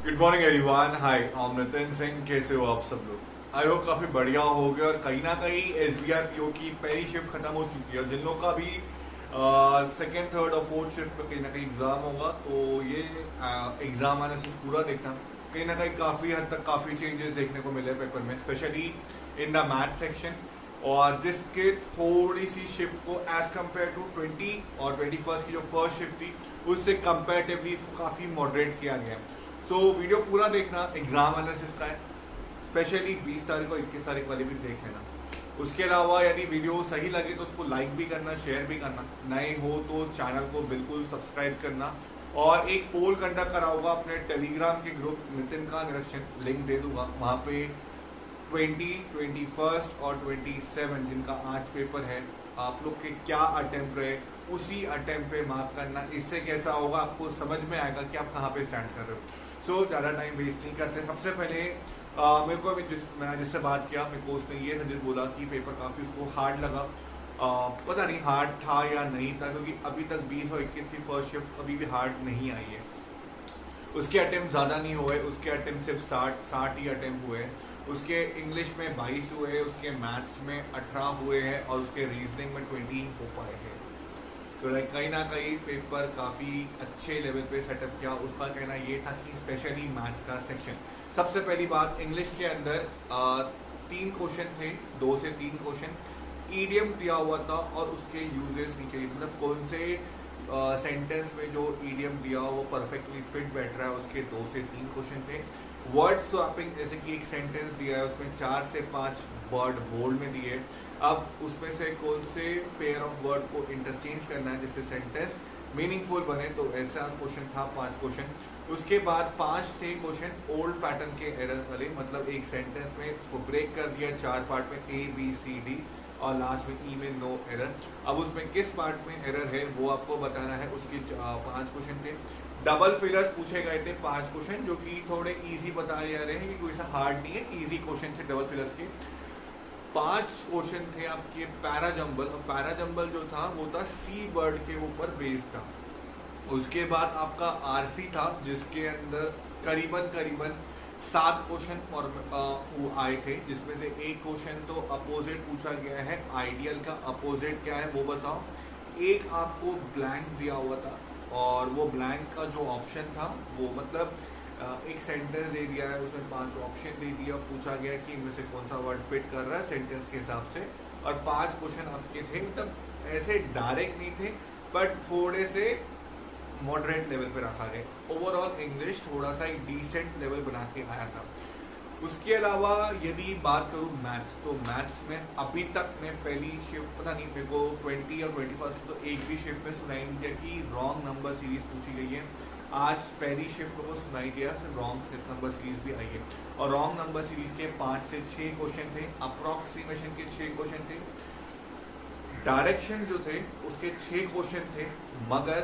Good morning everyone. Hi, I'm Nitin Singh. कैसे हो आप सब लोग? आई होप काफी बढ़िया हो गया। और कहीं ना कहीं एसबीआई पीओ की पहली शिफ्ट खत्म हो चुकी है। जिन लोग का भी सेकेंड थर्ड और फोर्थ शिफ्ट में कहीं ना कहीं एग्जाम होगा, तो ये एग्जाम एनालिसिस पूरा देखना। कहीं ना कहीं काफी हद तक काफी चेंजेस देखने को मिले पेपर में, specially in the math section. और जिसके थोड़ी सी शिफ्ट को एज कम्पेयर टू 20 और 21 की जो फर्स्ट शिफ्ट थी, उससे कंपेरेटिवली इसको काफी मॉडरेट किया गया। सो वीडियो पूरा देखना, एग्जाम एनालिसिस का है। स्पेशली 20 तारीख और 21 तारीख वाली भी देख लेना। उसके अलावा यदि वीडियो सही लगे तो उसको लाइक भी करना, शेयर भी करना। नए हो तो चैनल को बिल्कुल सब्सक्राइब करना। और एक पोल कंडक्ट करा होगा अपने टेलीग्राम के ग्रुप नितिन का निरीक्षण, लिंक दे दूंगा। वहाँ पे 20, 21 और 27 जिनका आज पेपर है, आप लोग के क्या अटेम्प्ट रहे, उसी अटेम्प्ट पे मार्क करना। इससे कैसा होगा, आपको समझ में आएगा कि आप कहाँ पे स्टैंड कर रहे हो। सो ज़्यादा टाइम वेस्ट नहीं करते। सबसे पहले मेरे को अभी मैं जिससे बात किया, मेरे को उसने ये सजेस्ट बोला कि पेपर काफ़ी उसको हार्ड लगा। पता नहीं हार्ड था या नहीं था, क्योंकि अभी तक 20 और 21 की फर्स्ट शिफ्ट अभी भी हार्ड नहीं आई है। उसके अटेम्प्ट ज़्यादा नहीं हुए, उसके अटेम्प्ट सिर्फ 60 ही अटेम्प्ट हुए हैं। उसके इंग्लिश में 22 हुए, उसके मैथ्स में 18 हुए हैं और उसके रीजनिंग में 20 हो पाए हैं। तो लाइक कहीं ना कहीं पेपर काफ़ी अच्छे लेवल पे सेटअप किया। उसका कहना ये था कि स्पेशली मैथ्स का सेक्शन, सबसे पहली बात, इंग्लिश के अंदर 3 क्वेश्चन थे, 2 से 3 क्वेश्चन ईडियम दिया हुआ था और उसके यूजेस नीचे, मतलब कौन से सेंटेंस में जो ईडियम दिया वो परफेक्टली फिट बैठ रहा है, उसके 2 से 3 क्वेश्चन थे। वर्ड स्वैपिंग, जैसे कि एक सेंटेंस दिया है, उसमें 4 से 5 वर्ड बोल्ड में दिए। अब उसमें से कौन से पेयर ऑफ वर्ड को इंटरचेंज करना है जिससे सेंटेंस मीनिंगफुल बने, तो ऐसा क्वेश्चन था। 5 क्वेश्चन। उसके बाद 5 थे क्वेश्चन ओल्ड पैटर्न के एरर वाले, मतलब एक सेंटेंस में उसको ब्रेक कर दिया 4 पार्ट में, ABCD, और लास्ट में ई में नो एरर। अब उसमें किस पार्ट में एरर है वो आपको बताना है। उसके 5 क्वेश्चन थे। डबल फिलर्स पूछे गए थे 5 क्वेश्चन, जो कि थोड़े इजी बताए जा रहे हैं, कोई सा हार्ड नहीं है, इजी क्वेश्चन थे डबल फिलर्स के। 5 क्वेश्चन थे आपके पैराजम्बल, और पैराजम्बल जो था वो था सी वर्ड के ऊपर बेस्ड था। उसके बाद आपका आरसी था, जिसके अंदर करीबन 7 क्वेश्चन और वो आए थे, जिसमें से एक क्वेश्चन तो अपोजिट पूछा गया है। आइडियल का अपोजिट क्या है वो बताओ। एक आपको ब्लैंक दिया हुआ था, और वो ब्लैंक का जो ऑप्शन था वो मतलब एक सेंटेंस दे दिया है, उसमें 5 ऑप्शन दे दिया, पूछा गया कि इनमें से कौन सा वर्ड फिट कर रहा है सेंटेंस के हिसाब से। और 5 क्वेश्चन आपके थे, मतलब ऐसे डायरेक्ट नहीं थे, बट थोड़े से मॉडरेट लेवल पे रखा गया। ओवरऑल इंग्लिश थोड़ा सा एक डिसेंट लेवल बना के आया था। उसके अलावा यदि बात करूँ मैथ्स, तो मैथ्स में अभी तक मैं पहली शिफ्ट, पता नहीं मेरे को 20 और 21 तो एक भी शिफ्ट में सुनाई नहीं दिया कि रॉन्ग नंबर सीरीज पूछी गई है। आज पहली शिफ्ट को सुनाई दिया, फिर रॉन्ग नंबर सीरीज भी आई है। और रॉन्ग नंबर सीरीज के 5 से 6 क्वेश्चन थे, अप्रोक्सीमेशन के 6 क्वेश्चन थे, डायरेक्शन जो थे उसके 6 क्वेश्चन थे, मगर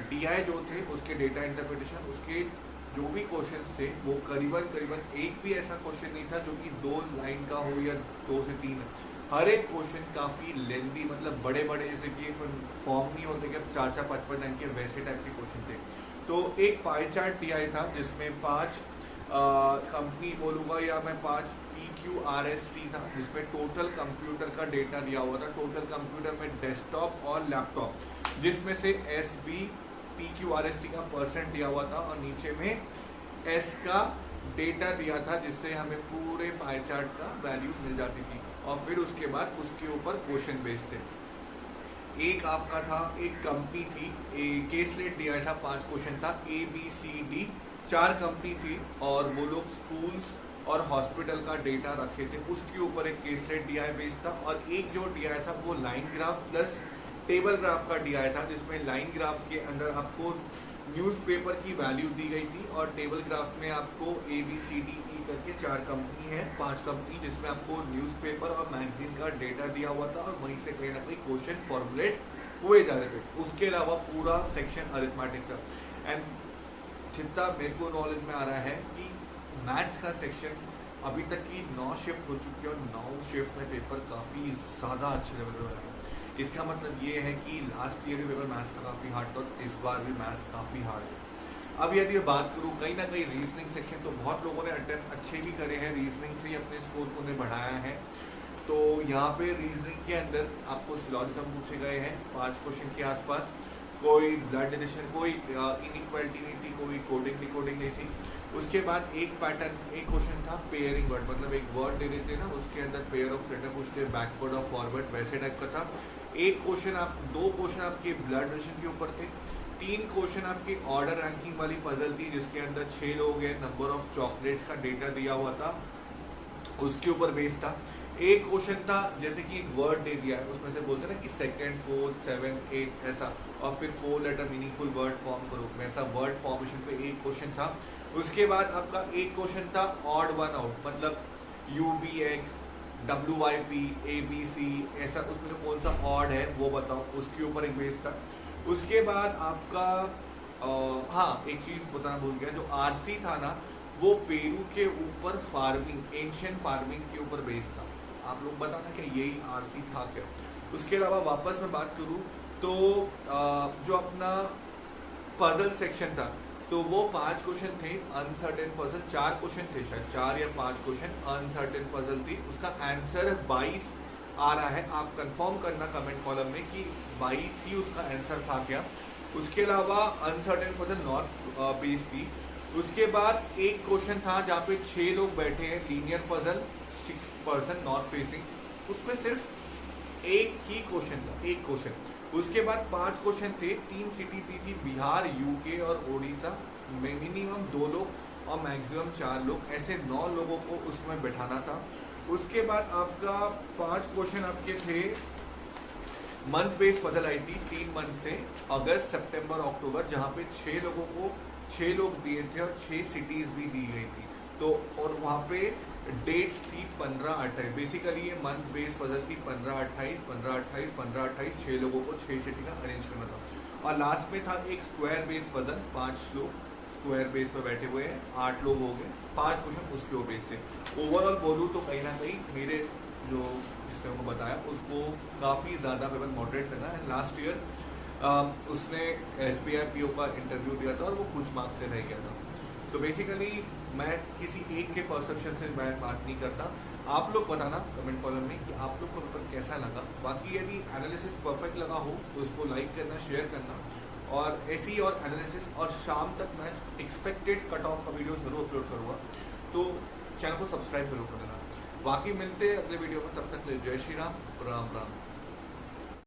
DI जो थे उसके डेटा इंटरप्रिटेशन, उसके जो भी क्वेश्चन थे वो करीबन एक भी ऐसा क्वेश्चन नहीं था जो कि 2 लाइन का हो या 2 से 3। हर एक क्वेश्चन काफ़ी लेंदी, मतलब बड़े बड़े, जैसे कि फॉर्म नहीं होते कि अब 4-4, 5-5 लाइन के, वैसे टाइप के क्वेश्चन थे। तो एक पाई चार्ट दिया था जिसमें 5 कंपनी बोलूँगा या मैं 5 PQRST था, जिसमें टोटल कंप्यूटर का डेटा दिया हुआ था। टोटल कंप्यूटर में डेस्कटॉप और लैपटॉप, जिसमें से SB PQRST का परसेंट दिया हुआ था, और नीचे में S का डेटा दिया था, जिससे हमें पूरे पाई चार्ट का वैल्यू मिल जाती थी। और फिर उसके बाद उसके ऊपर क्वेश्चन बेस्ड थे। एक आपका था, एक कंपनी थी, केसलेट दिया था, 5 क्वेश्चन था, ABCD, 4 कंपनी थी, और वो लोग स्कूल्स और हॉस्पिटल का डेटा रखे थे, उसके ऊपर एक केसलेट DI बेस्ड था। और एक जो DI था वो line graph plus table graph का DI था, जिसमें लाइन ग्राफ के अंदर आपको न्यूज़पेपर की वैल्यू दी गई थी, और टेबल ग्राफ में आपको ABCDE करके 4 कंपनी है, 5 कंपनी, जिसमें आपको न्यूज़पेपर और मैगजीन का डेटा दिया हुआ था, और वहीं से कहीं ना कहीं क्वेश्चन फॉर्मुलेट हुए जा रहे थे। उसके अलावा पूरा सेक्शन अरिथमेटिक था। एंड जितना मेरे को नॉलेज में आ रहा है कि मैथ्स का सेक्शन अभी तक की 9 शिफ्ट हो चुकी है, और 9 शिफ्ट में पेपर काफ़ी ज़्यादा अच्छे लेवल पर बना है। इसका मतलब ये है कि लास्ट ईयर भी पेपर मैथ्स का काफ़ी हार्ड था, और इस बार भी मैथ्स काफ़ी हार्ड है। अब यदि बात करूँ कहीं ना कहीं रीजनिंग सेक्शन, तो बहुत लोगों ने अटेम्प्ट अच्छे भी करे हैं, रीजनिंग से ही अपने स्कोर को ने बढ़ाया है। तो यहाँ पे रीजनिंग के अंदर आपको सिलोजिज्म पूछे गए हैं 5 क्वेश्चन के आसपास, कोई ब्लड रिलेशन, कोई इनइक्वालिटी नहीं थी, कोई कोडिंग डिकोडिंग नहीं थी। उसके बाद एक पैटर्न, एक क्वेश्चन था पेयरिंग वर्ड, मतलब एक वर्ड दे देते ना, उसके अंदर पेयर ऑफ लेटर पूछते, बैकवर्ड और फॉरवर्ड, वैसे टाइप का था। एक क्वेश्चन दो क्वेश्चन आपके ब्लड रिलेशन के ऊपर थे, 3 क्वेश्चन आपकी ऑर्डर रैंकिंग वाली पजल थी जिसके अंदर 6 लोग हैं, नंबर ऑफ चॉकलेट्स का डेटा दिया हुआ था, उसके ऊपर बेस्ड था। एक क्वेश्चन था जैसे कि एक वर्ड दे दिया है, उसमें से बोलते हैं ना कि सेकंड, फोर्थ, 7, 8 ऐसा, और फिर 4 लेटर मीनिंगफुल वर्ड फॉर्म करो, वैसा वर्ड फॉर्मेशन पे एक क्वेश्चन था। उसके बाद आपका एक क्वेश्चन था ऑड वन आउट, मतलब UVX, WYP, ABC ऐसा, उसमें तो कौन सा ऑड है वो बताओ, उसके ऊपर एक बेस था। उसके बाद आपका हाँ एक चीज़ बताना भूल गया, जो RC था ना वो पेरू के ऊपर फार्मिंग, एंशियंट फार्मिंग के ऊपर बेस्ड था। आप लोग बताना कि यही RC था क्या। उसके अलावा वापस मैं बात करूँ तो जो अपना पजल सेक्शन था, तो वो 5 क्वेश्चन थे अनसर्टेन पजल, 4 क्वेश्चन थे शायद, 4 या 5 क्वेश्चन अनसर्टेन पजल थी। उसका आंसर 22 आ रहा है, आप कंफर्म करना कमेंट कॉलम में कि 22 ही उसका आंसर था क्या। उसके अलावा अनसर्टेन पजल नॉर्थ बेस्ड थी। उसके बाद एक क्वेश्चन था जहाँ पे 6 लोग बैठे हैं, linear puzzle, 6 person north facing, उसमें सिर्फ एक ही क्वेश्चन था, एक क्वेश्चन। उसके बाद 5 क्वेश्चन थे, 3 सिटी थी, बिहार, UK और ओडिशा, मिनिमम 2 लोग और मैक्सिमम 4 लोग, ऐसे 9 लोगों को उसमें बैठाना था। उसके बाद आपका 5 क्वेश्चन आपके थे मंथ बेस्ड पजल आई थी, 3 मंथ थे, अगस्त, सितंबर, अक्टूबर, जहाँ पे 6 लोगों को 6 लोग दिए थे और 6 सिटीज भी दी गई थी। तो और वहाँ पे डेट्स थी 15-28, बेसिकली ये मंथ बेस्ड पजल थी, 15-28, 15-28, 15-28, 6 लोगों को 6 सिटी का अरेंज करना था। और लास्ट में था एक स्क्वायर बेस्ड पजल, 5 लोग स्क्वायर बेस पे बैठे हुए हैं, 8 लोग हो गए, 5 क्वेश्चन उसके ऊपर बेस्ड थे। ओवरऑल बोलूँ तो कहीं ना कहीं मेरे जो जिसने को बताया उसको काफ़ी ज़्यादा पेपर मॉडरेट लगा। एंड लास्ट ईयर उसने SBI PO का इंटरव्यू दिया था और वो कुछ मार्क्स से रह गया था। सो बेसिकली मैं किसी एक के परसेप्शन से मैं बात नहीं करता, आप लोग बताना कमेंट कॉलम में कि आप लोग को पेपर कैसा लगा। बाकी यदि एनालिसिस परफेक्ट लगा हो तो उसको लाइक करना, शेयर करना, और ऐसी और एनालिसिस, और शाम तक मैं एक्सपेक्टेड कट ऑफ का वीडियो जरूर अपलोड करूँगा, तो चैनल को सब्सक्राइब जरूर कर देना। बाकी मिलते हैं अगले वीडियो में, तब तक जय श्री राम, राम राम।